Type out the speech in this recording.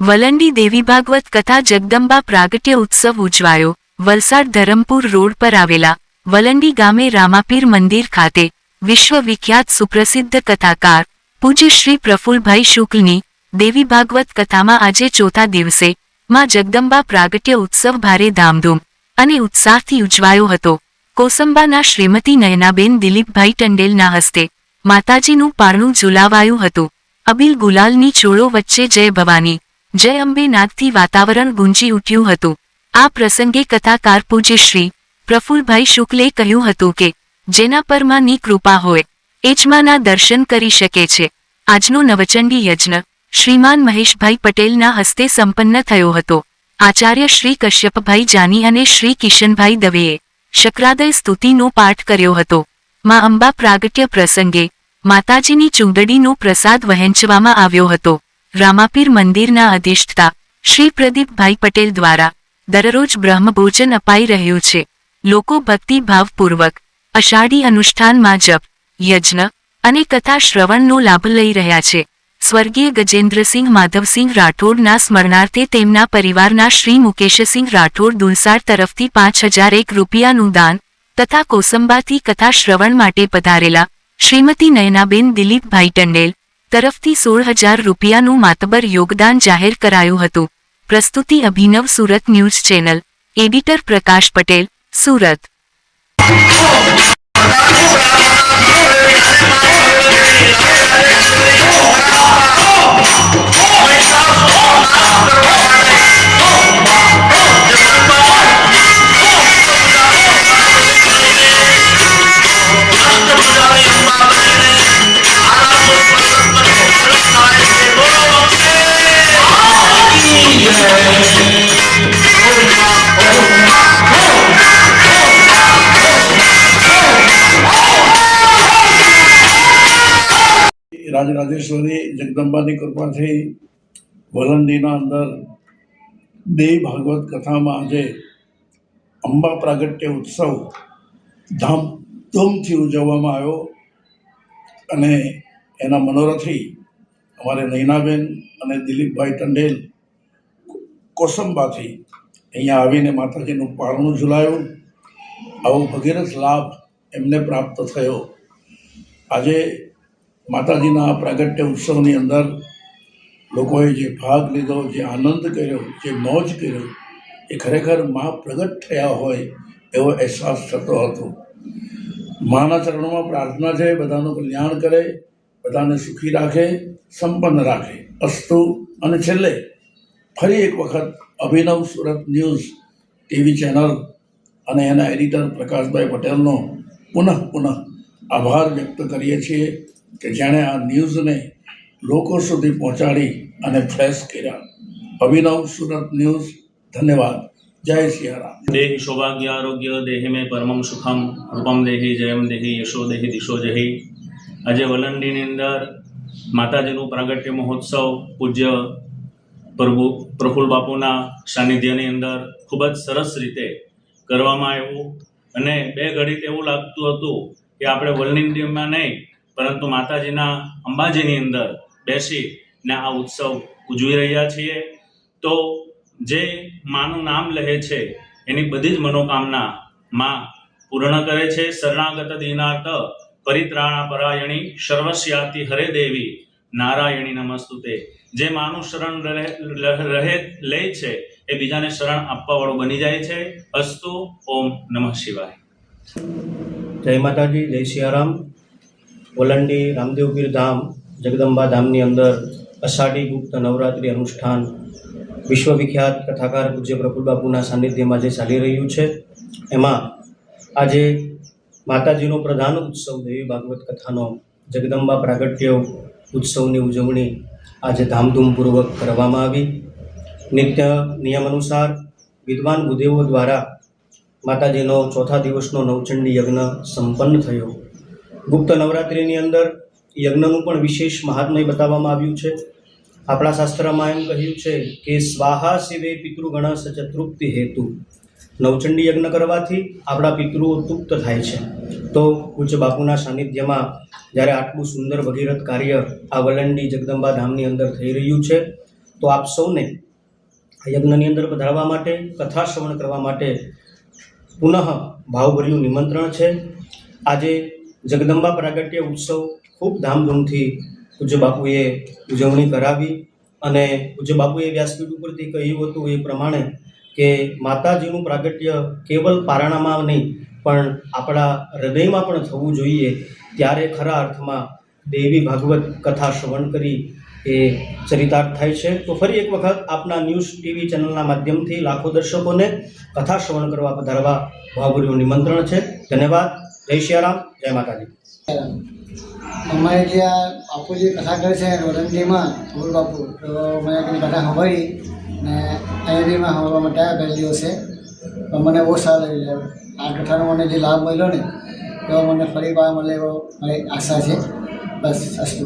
વલંડી દેવી ભાગવત કથા જગદંબા પ્રાગટ્ય ઉત્સવ ઉજવાયો. વલસાડ ધરમપુર રોડ પર આવેલા વલંડી ગામે રામાપીર મંદિર ખાતે વિશ્વ વિખ્યાત સુપ્રસિદ્ધ કથાકાર પૂજ્ય શ્રી પ્રફુલભાઈ શુક્લની દેવી ભાગવત કથામાં આજે ચોથા દિવસે માં જગદંબા પ્રાગટ્ય ઉત્સવ ભારે ધામધૂમ અને ઉત્સાહથી ઉજવાયો હતો. કોસંબાના શ્રીમતી નયનાબેન દિલીપભાઈ ટંડેલના હસ્તે માતાજીનું પારણું ઝુલાવાયું હતું. અબીલ ગુલાલની છોડો વચ્ચે જય ભવાની જય અંબે નાદથી વાતાવરણ ગુંજી ઉઠ્યું હતું. આ પ્રસંગે કથાકાર પૂજ્ય શ્રી પ્રફુલભાઈ શુક્લે કહ્યું હતું કે જેના પર માની કૃપા હોય એ જ માના દર્શન કરી શકે છે. આજનો નવચંડી યજ્ઞ શ્રીમાન મહેશભાઈ પટેલના હસ્તે સંપન્ન થયો હતો. આચાર્ય શ્રી કશ્યપભાઈ જાની અને શ્રી કિશનભાઈ દવેએ શક્રાદય સ્તુતિનો પાઠ કર્યો હતો. મા અંબા પ્રાગટ્ય પ્રસંગે માતાજીની ચૂંદડીનો પ્રસાદ વહેંચવામાં આવ્યો હતો. રામાપીર મંદિરના અધિષ્ઠતા શ્રી પ્રદીપભાઈ પટેલ દ્વારા દરરોજ બ્રહ્મભોજન અપાઈ રહ્યું છે. લોકો ભક્તિભાવપૂર્વક અષાઢી અનુષ્ઠાનમાં જપ, યજ્ઞ અને કથા શ્રવણનો લાભ લઈ રહ્યા છે. સ્વર્ગીય ગજેન્દ્રસિંહ માધવસિંહ રાઠોડના સ્મરણાર્થે તેમના પરિવારના શ્રી મુકેશસિંહ રાઠોડ દુલસાડ તરફથી 5001 રૂપિયાનું દાન તથા કોસંબાથી કથા શ્રવણ માટે પધારેલા શ્રીમતી નયનાબેન દિલીપભાઈ ટંડેલ તરફથી 16,000 રૂપિયાનું માતબર યોગદાન જાહેર કરાયું હતું. પ્રસ્તુતિ અભિનવ સુરત ન્યૂઝ ચેનલ. એડિટર પ્રકાશ પટેલ, સુરત. રાજરાજેશ્વરી જગદંબાની કૃપાથી વલંડીના અંદર દેવી ભાગવત કથામાં આજે અંબા પ્રાગટ્ય ઉત્સવ ધામધૂમથી ઉજવવામાં આવ્યો અને એના મનોરથી અમારે નયનાબેન અને દિલીપભાઈ ટંડેલ કોસંબાથી અહીંયા આવીને માતાજીનું પારણું ઝુલાયું. આવો ભગીરથ લાભ એમને પ્રાપ્ત થયો. આજે માતાજીના પ્રાગટ્ય ઉત્સવની અંદર લોકોએ જે ભાગ લીધો, જે આનંદ કર્યો, જે મોજ કર્યો, એ ખરેખર મા પ્રગટ થયા હોય એવો અહેસાસ થતો હતો. માના ચરણોમાં પ્રાર્થના છે, બધાનું કલ્યાણ કરે, બધાને સુખી રાખે, સંપન્ન રાખે. અસ્તુ. અને છેલ્લે ફરી એક વખત અભિનવ સુરત ન્યૂઝ ટીવી ચેનલ અને એના એડિટર પ્રકાશભાઈ પટેલનો પુનઃ આભાર વ્યક્ત કરીએ છીએ કે જેણે આ ન્યૂઝને લોકો સુધી પહોંચાડી અને ફ્લેશ કર્યા. અભિનવ સુરત ન્યૂઝ. ધન્યવાદ. જય સિયારામ. દેહી સૌભાગ્ય આરોગ્ય દેહી મેં પરમમ સુખમ રૂપમ દેહી જયમ દેહી યશો દેહી દિશો જહી. આજે વલંડીની અંદર માતાજીનું પ્રાગટ્ય મહોત્સવ પૂજ્ય પ્રફુલ બાપુના સાનિધ્યની અંદર ખૂબ જ સરસ રીતે કરવામાં આવ્યું અને બે ઘડી એવું લાગતું હતું કે આપણે વલંડીમાં નહીં પરંતુ માતાજીના અંબાજીની અંદર બેસીને આ ઉત્સવ ઉજવી રહ્યા છીએ. તો જે માનું નામ લે છે એની બધી જ મનોકામના માં પૂર્ણ કરે છે. શરણાગત દીનાર્થ પરિત્રાણા પરાયણી સર્વસ્યાતિ હરે દેવી નારાયણી નમસ્તુતે. જે માનું શરણ લે છે એ બીજાને શરણ આપવા વાળો બની જાય છે. અસ્તુ. ઓમ નમઃ શિવાય. જય માતાજી, જય સિયારામ. વલંડી રામદેવપીર ધામ જગદંબા ધામની અંદર અષાઢી ગુપ્ત નવરાત્રિ અનુષ્ઠાન વિશ્વવિખ્યાત કથાકાર પૂજ્ય પ્રફુલ બાપુના સાનિધ્યમાં જે ચાલી રહ્યું છે એમાં આજે માતાજીનો પ્રધાન ઉત્સવ દેવી ભાગવત કથાનો જગદંબા પ્રાગટ્ય ઉત્સવની ઉજવણી આજે ધામધૂમપૂર્વક કરવામાં આવી. નિત્ય નિયમ અનુસાર વિદ્વાન ભૂદેવો દ્વારા માતાજીનો ચોથા દિવસનો નવચંડી યજ્ઞ સંપન્ન થયો. ગુપ્ત નવરાત્રિની અંદર યજ્ઞનું પણ વિશેષ મહાત્મય બતાવવામાં આવ્યું છે. આપણા શાસ્ત્રમાં એમ કહ્યું છે કે સ્વાહા શિવે પિતૃગણ સચ તૃપ્તિ હેતુ. નવચંડી યજ્ઞ કરવાથી આપણા પિતૃઓ તૃપ્ત થાય છે. તો પૂજ્ય બાપુના સાનિધ્યમાં જ્યારે આટલું સુંદર ભગીરથ કાર્ય આ વલંડી જગદંબા ધામની અંદર થઈ રહ્યું છે તો આપ સૌને આ યજ્ઞની અંદર પધારવા માટે, કથા શ્રવણ કરવા માટે પુનઃ ભાવભર્યું નિમંત્રણ છે. આજે જગદંબા પ્રાગટ્ય ઉત્સવ ખૂબ ધામધૂમથી પૂજ્ય બાપુએ ઉજવણી કરાવી અને પૂજ્ય બાપુએ વ્યાસપીઠ ઉપરથી કહ્યું હતું એ પ્રમાણે કે માતાજીનું પ્રાગટ્ય કેવલ પારણામાં નહીં પણ આપણા હૃદયમાં પણ થવું જોઈએ. ત્યારે ખરા અર્થમાં દેવી ભાગવત કથા શ્રવણ કરી એ ચરિતાર્થ થાય છે. તો ફરી એક વખત આપના ન્યૂઝ ટીવી ચેનલના માધ્યમથી લાખો દર્શકોને કથા શ્રવણ કરવા પધારવા ભાવભર્યું નિમંત્રણ છે. ધન્યવાદ. જય સિયારામ, જય માતાજી. અમારે જે આ બાપુજી કથા કરે છે વલંડીમાં ગુરુ બાપુ, તો મેં એની કથા સાંભળી ને અહીંયા બી મેં સાંભળવા માટે આવ્યા પહેલા દિવસે, પણ મને બહુ સારું લાગ્યું. આ કથાનો મને જે લાભ મળ્યો ને તો મને ફરી વાર મળે એવો મારી આશા છે. બસ અસ્તુ.